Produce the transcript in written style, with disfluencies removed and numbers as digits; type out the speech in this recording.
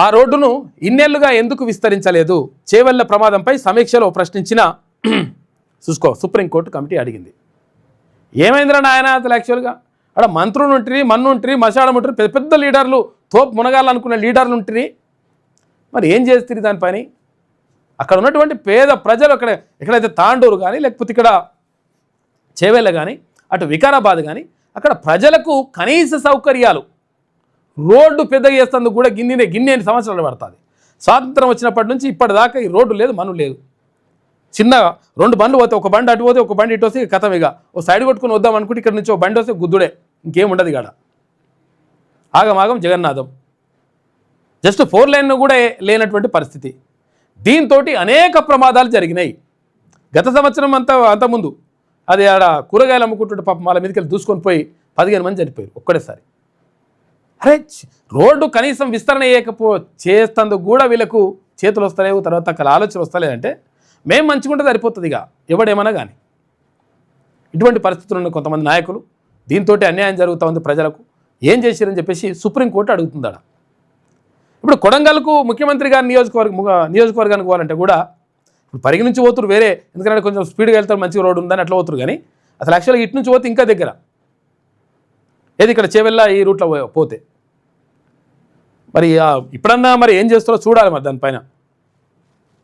ఆ రోడ్డును ఇన్నేళ్లుగా ఎందుకు విస్తరించలేదు? చేవెళ్ల ప్రమాదంపై సమీక్షలో ప్రశ్నించిన చూసుకో సుప్రీంకోర్టు కమిటీ అడిగింది. ఏమైందిరా నాయన అసలు యాక్చువల్గా అక్కడ మంత్రులు ఉంటుంది, మన్ను ఉంటుంది, మశాడం ఉంటుంది, పెద్ద పెద్ద లీడర్లు, తోపు మునగాలనుకునే లీడర్లు ఉంటుంది. మరి ఏం చేస్తుంది దానిపైన? అక్కడ ఉన్నటువంటి పేద ప్రజలు ఎక్కడైతే తాండూరు కానీ లేకపోతే ఇక్కడ చేవెళ్ళ కానీ అటు వికారాబాద్ కానీ అక్కడ ప్రజలకు కనీస సౌకర్యాలు రోడ్డు పెద్దగా చేస్తేందుకు కూడా గిన్నెని సంవత్సరాలు పడుతుంది. స్వాతంత్రం వచ్చినప్పటి నుంచి ఇప్పటిదాకా ఈ రోడ్డు లేదు, మన్ను లేదు. చిన్న 2 బండ్లు పోతే, ఒక బండి అటు పోతే ఒక బండి ఇటు వస్తే కథం. ఇక ఓ సైడ్ కొట్టుకుని వద్దాం అనుకుంటే ఇక్కడ నుంచి ఒక బండి వస్తే గుద్దుడే, ఇంకేముండదు ఇక్కడ. ఆగమాగం జగన్నాథం. జస్ట్ 4 లైన్ కూడా లేనటువంటి పరిస్థితి. దీంతో అనేక ప్రమాదాలు జరిగినాయి. గత సంవత్సరం అంతకుముందు అది ఆడ కూరగాయలు అమ్ముకుంటుంటే పాపం వాళ్ళ మీదకి వెళ్ళి దూసుకొని పోయి 15 మంది చనిపోయారు ఒక్కడేసారి. అరే రోడ్డు కనీసం విస్తరణ చేస్తందుకు కూడా వీళ్ళకు చేతులు వస్తలేవు, తర్వాత అక్కడ ఆలోచన వస్తలేదంటే మేము మంచిగుంటే సరిపోతుంది. ఇక ఎవడేమన్నా కానీ ఇటువంటి పరిస్థితులు ఉన్న కొంతమంది నాయకులు దీంతో అన్యాయం జరుగుతూ ఉంది ప్రజలకు. ఏం చేశారని చెప్పేసి సుప్రీంకోర్టు అడుగుతుందాడ. ఇప్పుడు కొడంగల్కు ముఖ్యమంత్రి గారి నియోజకవర్గానికి పోవాలంటే కూడా ఇప్పుడు పరిగణించి పోతురు వేరే, ఎందుకంటే కొంచెం స్పీడ్గా వెళ్తారు, మంచిగా రోడ్డు ఉందని అట్లా పోతురు. కానీ అసలు యాక్చువల్గా ఇటు నుంచి పోతే ఇంకా దగ్గర ఏది ఇక్కడ చేవెళ్ళ ఈ రూట్లో పోతే మరి ఇప్పుడన్నా మరి ఏం చేస్తారో చూడాలి మరి దానిపైన.